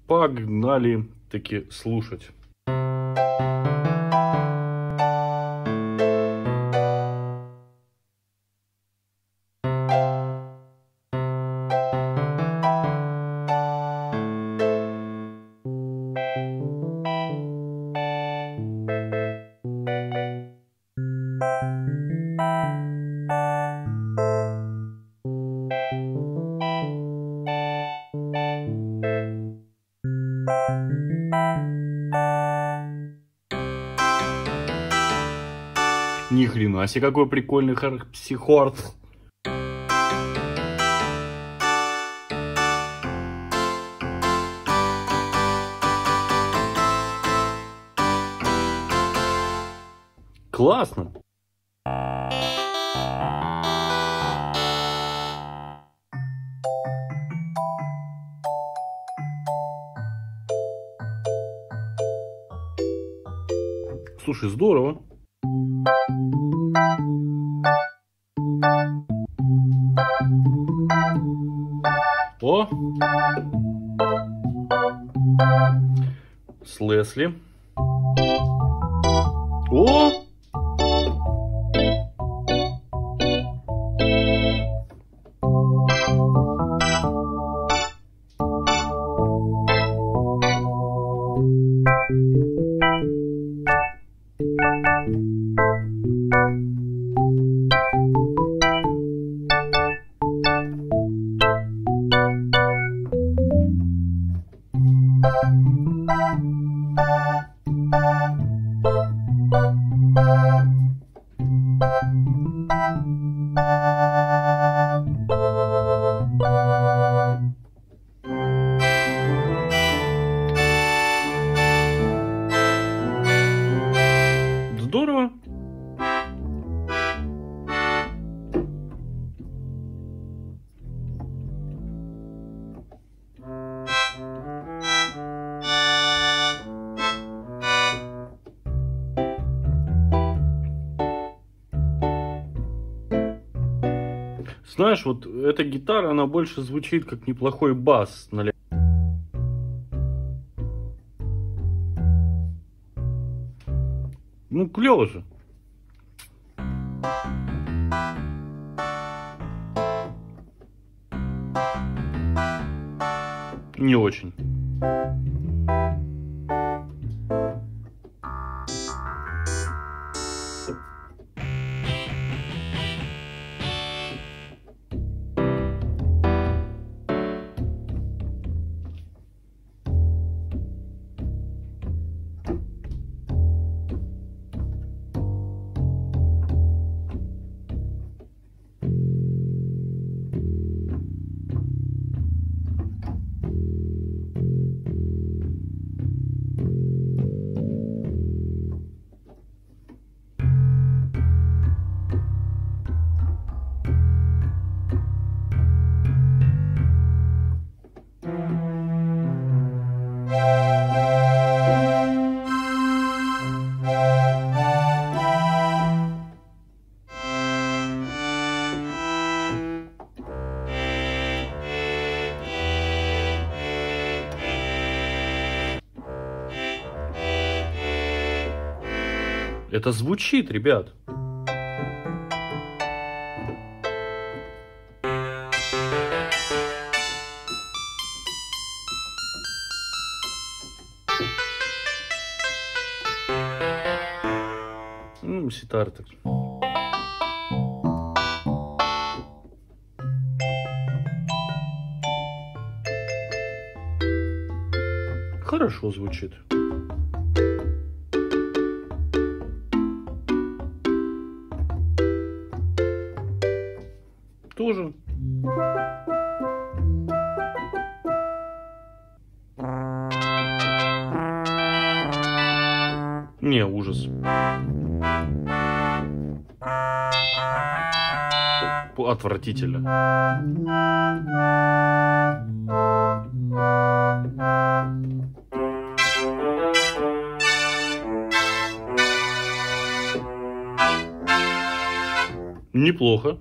Погнали таки слушать. Ни хрена себе, какой прикольный харпсихорд. Классно. Слушай, здорово. О! С Лесли. О! Здорово. Знаешь, вот эта гитара, она больше звучит как неплохой бас на Ну, клево же. Не очень. Это звучит, ребят. Ситар так. Хорошо звучит. Тоже. Не, ужас. Отвратительно. Неплохо.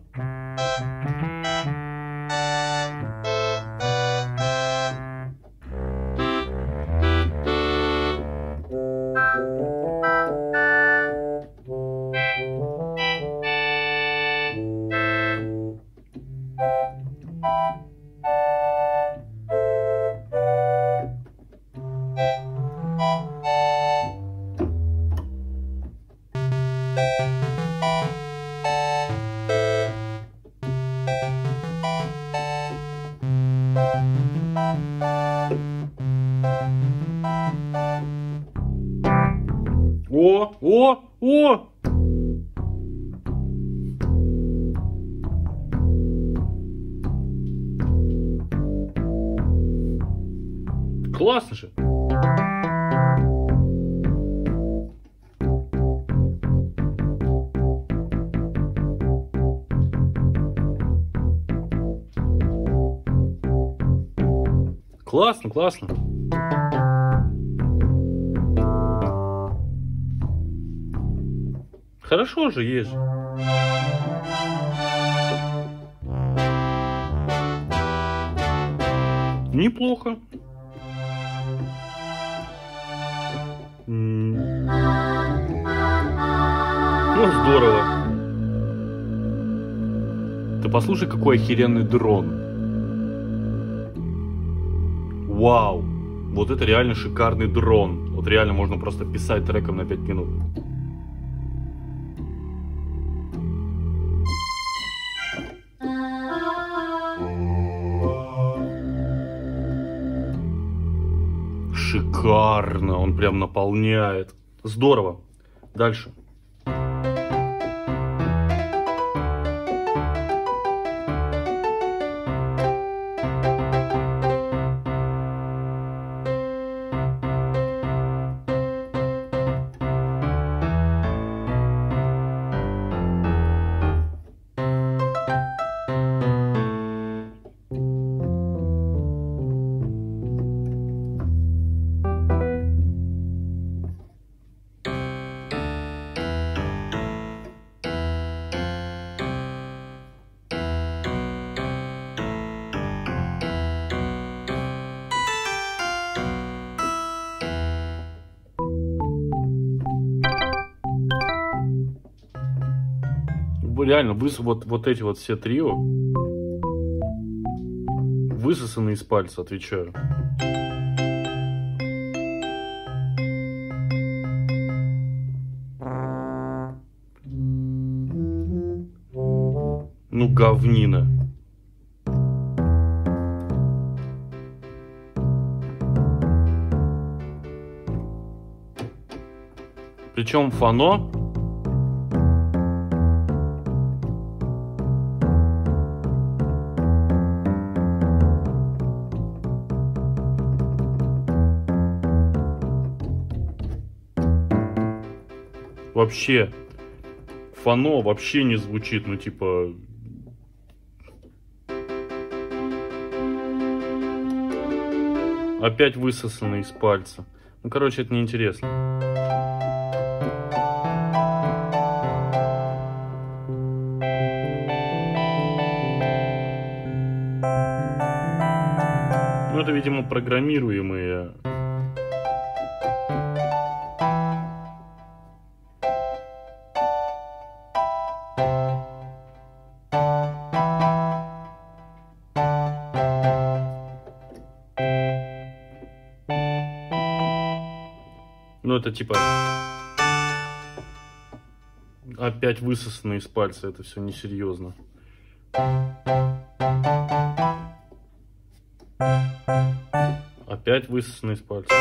О, о, о! Классно же. Классно, классно. Хорошо же, есть же. Неплохо. Ну, здорово. Ты послушай, какой охеренный дрон. Вау. Вот это реально шикарный дрон. Вот реально можно просто писать треком на 5 минут. Шикарно. Он прям наполняет. Здорово. Дальше. Реально, вот эти вот все трио высосаны из пальца, отвечаю. Ну, говнина. Причем фано вообще, фано вообще не звучит, ну типа... Опять высосано из пальца. Ну, короче, это неинтересно. Ну, это, видимо, программируемые... Ну, это типа... Опять высосано из пальца, это все несерьезно. Опять высосано из пальца.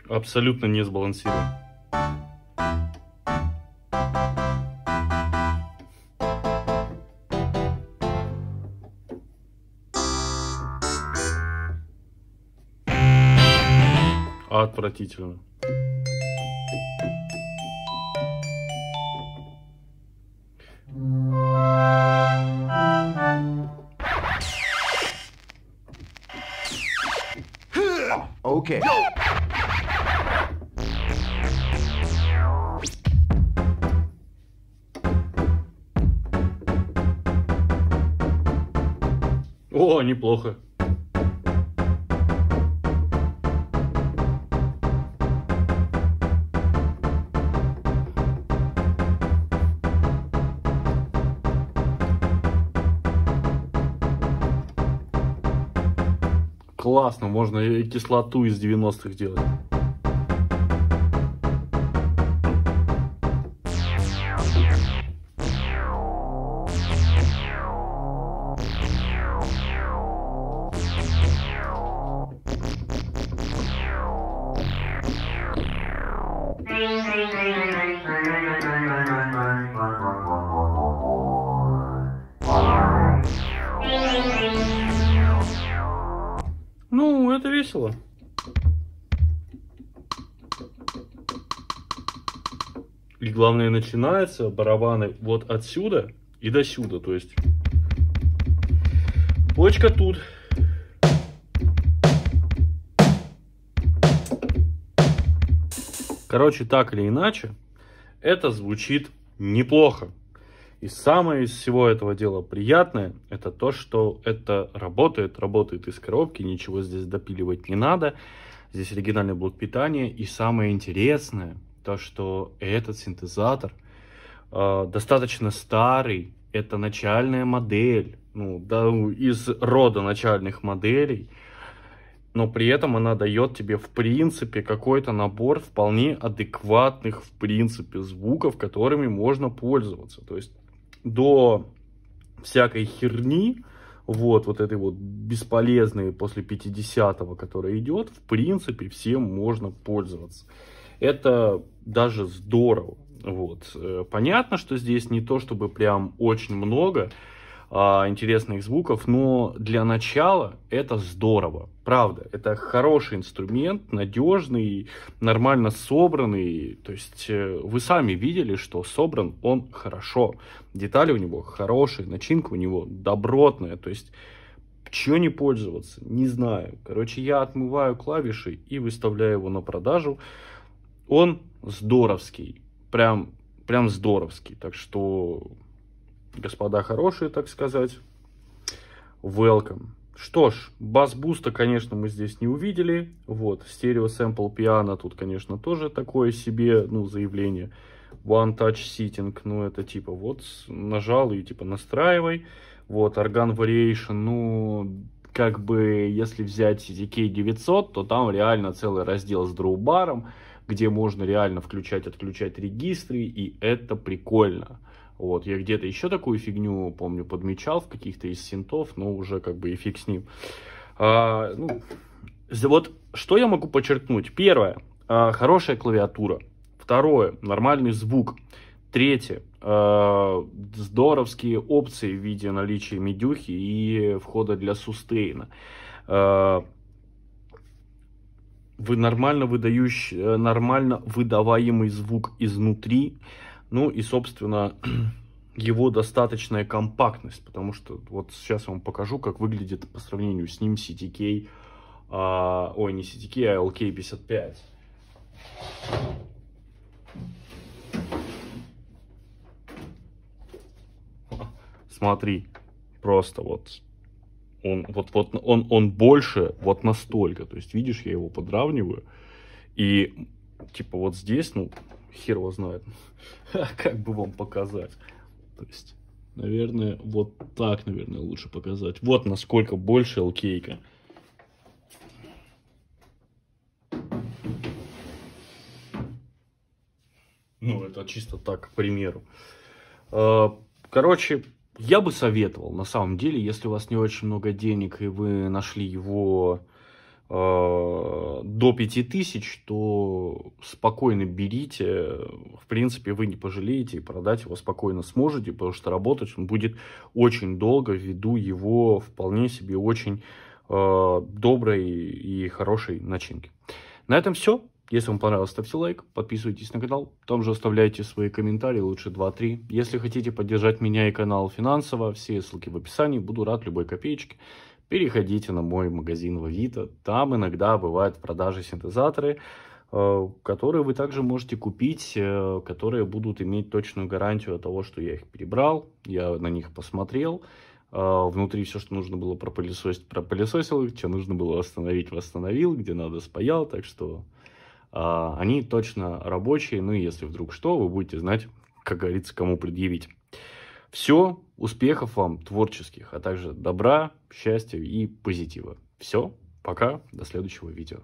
Абсолютно не сбалансирован. Отвратительно. Okay. О, неплохо. Классно, можно и кислоту из 90-х делать. это весело. И главное, начинается барабаны вот отсюда и до сюда. То есть бочка тут. Короче, так или иначе, это звучит неплохо. И самое из всего этого дела приятное, это то, что это работает из коробки, ничего здесь допиливать не надо. Здесь оригинальный блок питания. И самое интересное, то, что этот синтезатор достаточно старый. Это начальная модель, ну, да, из рода начальных моделей. Но при этом она дает тебе, в принципе, какой-то набор вполне адекватных, в принципе, звуков, которыми можно пользоваться. То есть до всякой херни, вот этой вот бесполезной после 50-го, которая идет, в принципе, всем можно пользоваться. Это даже здорово. Вот. Понятно, что здесь не то, чтобы прям очень много интересных звуков, но для начала это здорово. Правда, это хороший инструмент, надежный, нормально собранный. То есть вы сами видели, что собран он хорошо. Детали у него хорошие, начинка у него добротная. То есть чего не пользоваться, не знаю. Короче, я отмываю клавиши и выставляю его на продажу. Он здоровский, прям здоровский. Так что, господа хорошие, так сказать, welcome. Что ж, бас-буста, конечно, мы здесь не увидели. Вот, стерео-сэмпл пиано тут, конечно, тоже такое себе, ну, заявление. One Touch Sitting, ну, это типа вот нажал и типа настраивай. Вот, Organ Variation, ну, как бы, если взять CDK 900, то там реально целый раздел с дроу-баром, где можно реально включать-отключать регистры, и это прикольно. Вот, я где-то еще такую фигню, помню, подмечал в каких-то из синтов, но уже как бы и фиг с ним. Ну, вот, что я могу подчеркнуть? Первое, хорошая клавиатура. Второе, нормальный звук. Третье, здоровские опции в виде наличия медюхи и входа для сустейна. Нормально выдаваемый звук изнутри. Ну и, собственно, его достаточная компактность, потому что вот сейчас я вам покажу, как выглядит по сравнению с ним CTK, ой, не CTK, а LK55. Смотри, просто вот он больше вот настолько, то есть видишь, я его подравниваю, и типа вот здесь, ну, хер его знает, как бы вам показать. То есть, наверное, вот так, наверное, лучше показать. Вот насколько больше LK-ка. Ну, это чисто так, к примеру. Короче, я бы советовал, на самом деле, если у вас не очень много денег, и вы нашли его до 5000, то спокойно берите. В принципе, вы не пожалеете, и продать его спокойно сможете, потому что работать он будет очень долго ввиду его вполне себе очень доброй и хорошей начинки. На этом все. Если вам понравилось, ставьте лайк, подписывайтесь на канал, там же оставляйте свои комментарии, лучше 2-3. Если хотите поддержать меня и канал финансово, все ссылки в описании, буду рад любой копеечке. Переходите на мой магазин в Авито, там иногда бывают в продаже синтезаторы, которые вы также можете купить, которые будут иметь точную гарантию от того, что я их перебрал, я на них посмотрел. Внутри все, что нужно было пропылесосить, пропылесосил, что нужно было восстановить, восстановил, где надо спаял, так что они точно рабочие, ну и если вдруг что, вы будете знать, как говорится, кому предъявить. Все, успехов вам творческих, а также добра, счастья и позитива. Все, пока, до следующего видео.